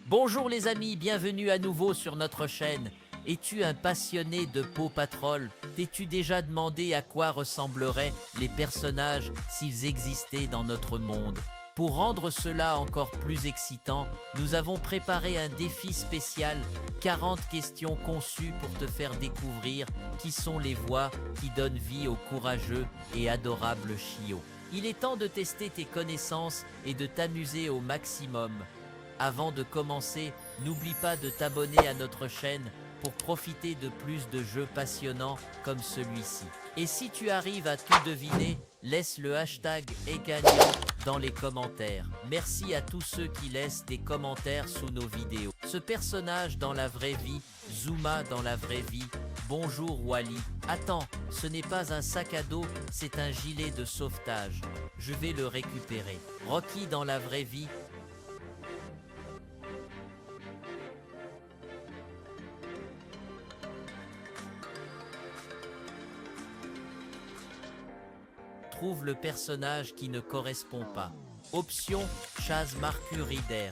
Bonjour les amis, bienvenue à nouveau sur notre chaîne. Es-tu un passionné de Paw Patrol? T'es-tu déjà demandé à quoi ressembleraient les personnages s'ils existaient dans notre monde? Pour rendre cela encore plus excitant, nous avons préparé un défi spécial, 40 questions conçues pour te faire découvrir qui sont les voix qui donnent vie aux courageux et adorables chiots. Il est temps de tester tes connaissances et de t'amuser au maximum. Avant de commencer, n'oublie pas de t'abonner à notre chaîne pour profiter de plus de jeux passionnants comme celui-ci. Et si tu arrives à tout deviner, laisse le hashtag est gagnant dans les commentaires. Merci à tous ceux qui laissent des commentaires sous nos vidéos. Ce personnage dans la vraie vie, Zuma dans la vraie vie, bonjour Wally. Attends, ce n'est pas un sac à dos, c'est un gilet de sauvetage. Je vais le récupérer. Rocky dans la vraie vie, trouve le personnage qui ne correspond pas. Option, Chaz Marcus Rider.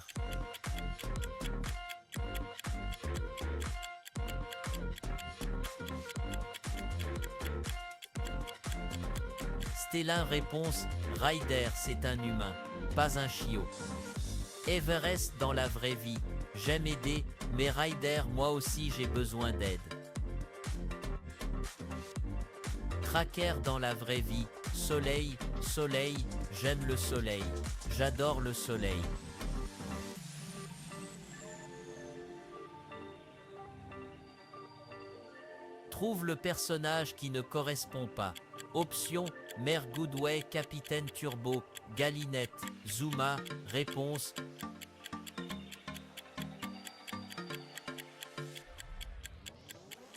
Stellin réponse, Ryder c'est un humain, pas un chiot. Everest dans la vraie vie, j'aime aider, mais Ryder moi aussi j'ai besoin d'aide. Tracker dans la vraie vie, soleil, soleil, j'aime le soleil, j'adore le soleil. Trouve le personnage qui ne correspond pas. Option, Mère Goodway, Capitaine Turbo, Galinette, Zuma, réponse.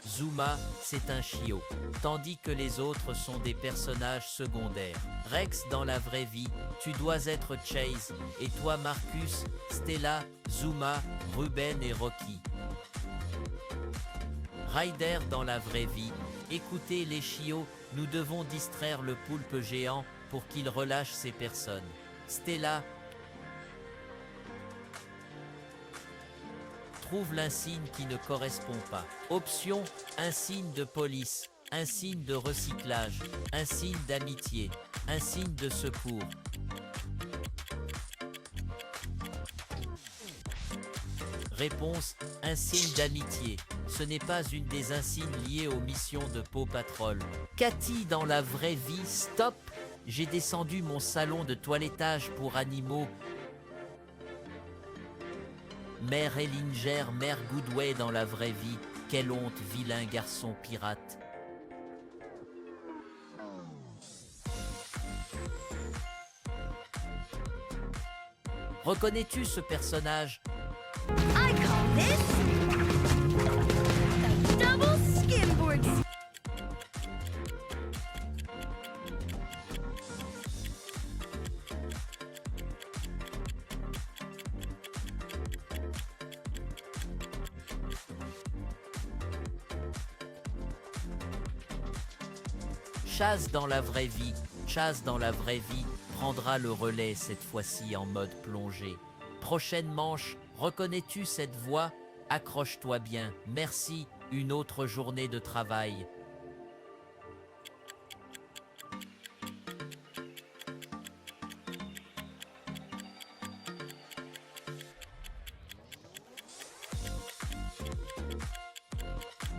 Zuma, c'est un chiot, tandis que les autres sont des personnages secondaires. Rex dans la vraie vie, tu dois être Chase, et toi Marcus, Stella, Zuma, Ruben et Rocky. Ryder dans la vraie vie, écoutez les chiots, nous devons distraire le poulpe géant pour qu'il relâche ses personnes. Stella, trouve l'insigne qui ne correspond pas. Option, un signe de police, un signe de recyclage, un signe d'amitié, un signe de secours. Réponse, un signe d'amitié. Ce n'est pas une des insignes liées aux missions de Paw Patrol. Cathy dans la vraie vie, stop! J'ai descendu mon salon de toilettage pour animaux. Mère Ellinger, Mère Goodway dans la vraie vie, quelle honte, vilain garçon pirate. Reconnais-tu ce personnage? I call this the double skimboard. Chaz dans la vraie vie, Chaz dans la vraie vie prendra le relais cette fois-ci en mode plongée. Prochaine manche, reconnais-tu cette voix? Accroche-toi bien, merci, une autre journée de travail.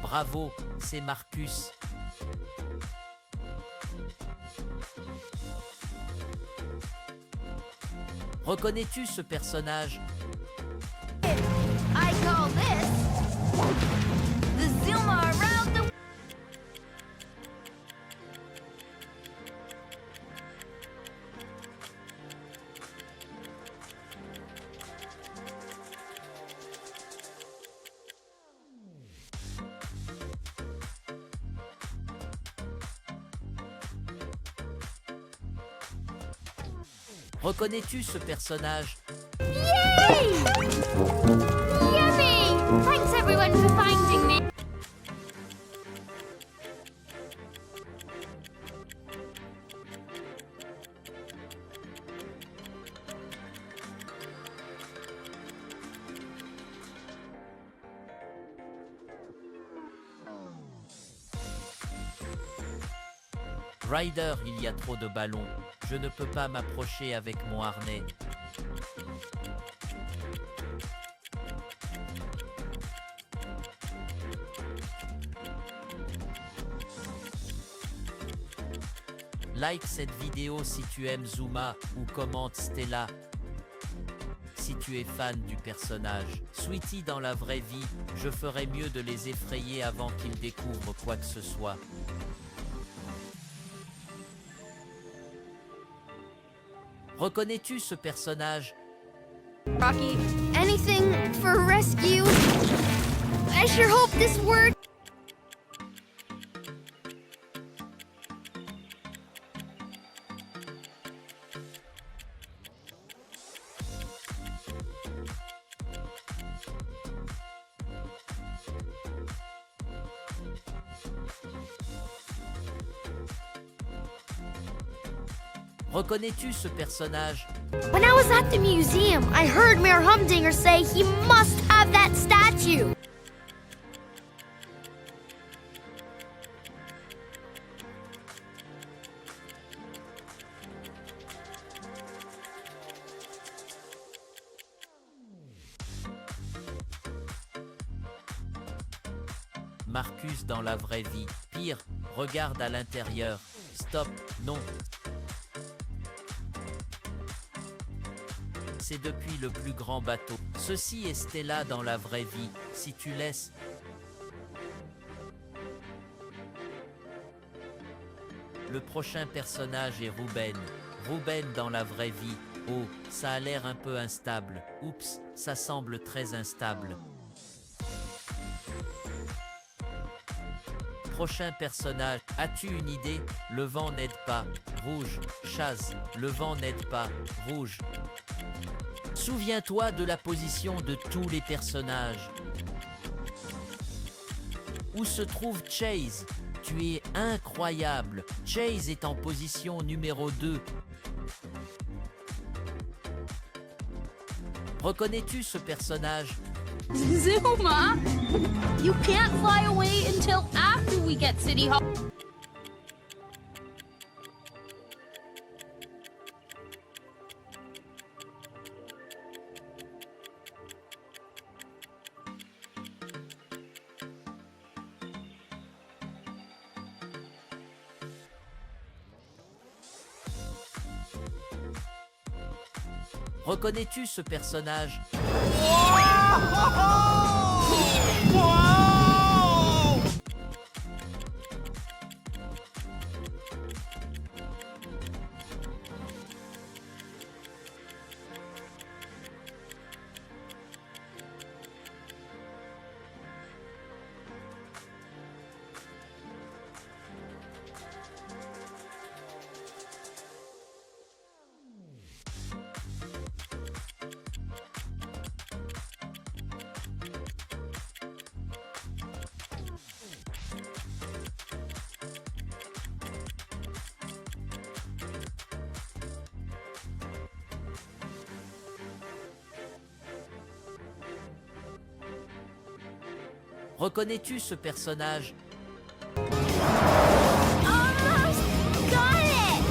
Bravo, c'est Marcus. Reconnais-tu ce personnage? I call this the Zuma around the. Reconnais-tu ce personnage? Yay! Yummy! Thanks everyone for finding me. Ryder, il y a trop de ballons. Je ne peux pas m'approcher avec mon harnais. Like cette vidéo si tu aimes Zuma ou commente Stella si tu es fan du personnage. Sweetie, dans la vraie vie, je ferais mieux de les effrayer avant qu'ils découvrent quoi que ce soit. Reconnais-tu ce personnage? Rocky, anything for rescue? I sure hope this works. Reconnais-tu ce personnage? When I was at the museum, I heard Mayor Humdinger say he must have that statue. Marcus dans la vraie vie. Pire, regarde à l'intérieur. Stop, non. C'est depuis le plus grand bateau. Ceci est Stella dans la vraie vie. Si tu laisses... Le prochain personnage est Ruben. Ruben dans la vraie vie. Oh, ça a l'air un peu instable. Oups, ça semble très instable. Prochain personnage. As-tu une idée? Le vent n'aide pas. Rouge. Chaz. Le vent n'aide pas. Rouge. Souviens-toi de la position de tous les personnages. Où se trouve Chase? Tu es incroyable. Chase est en position numéro 2. Reconnais-tu ce personnage? Zuma, you can't fly away until after we get City Hall. Reconnais-tu ce personnage? Reconnais-tu ce personnage? Almost got it!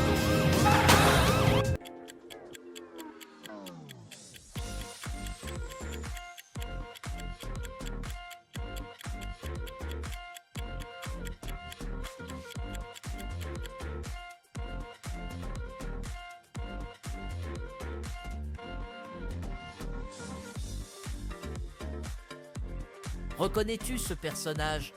Reconnais-tu ce personnage?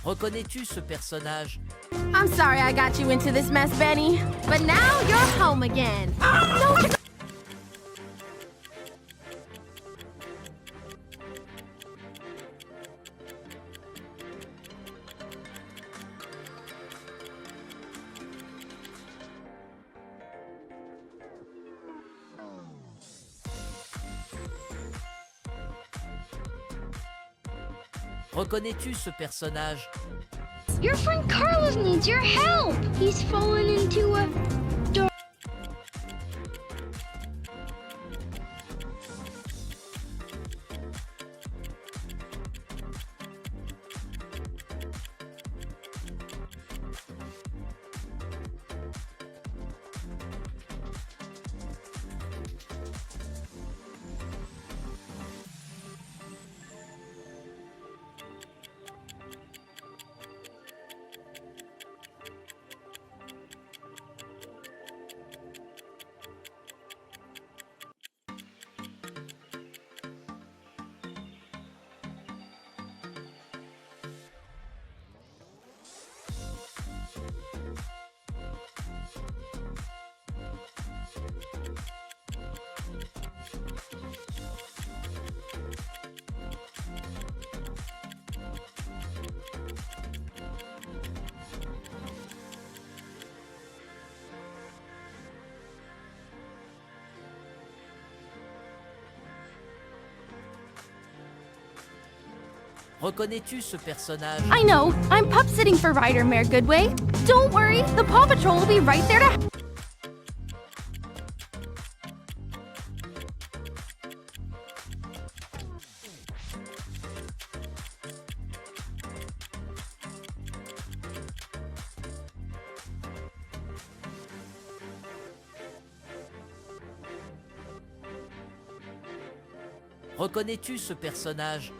Reconnais-tu ce personnage? I'm sorry I got you into this mess, Benny. But now you're home again. No, Reconnais-tu ce personnage? Your friend Carlos needs your help. He's fallen into a dark. Reconnais-tu ce personnage? I know. I'm pup sitting for Ryder, Mayor Goodway. Don't worry, the Paw Patrol will be right there to. Reconnais-tu ce personnage?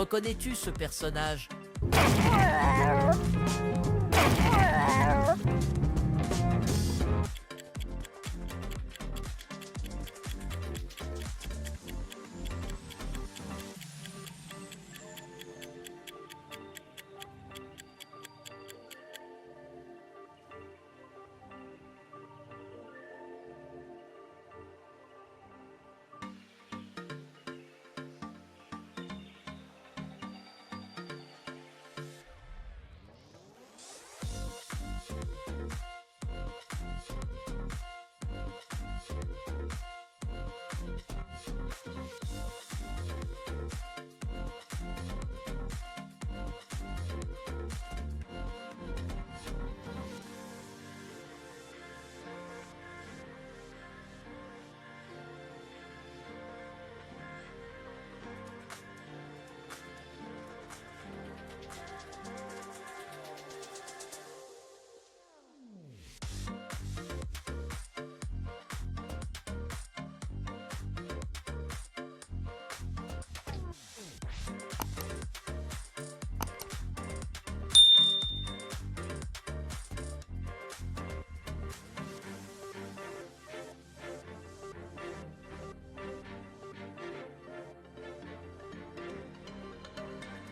Reconnais-tu ce personnage?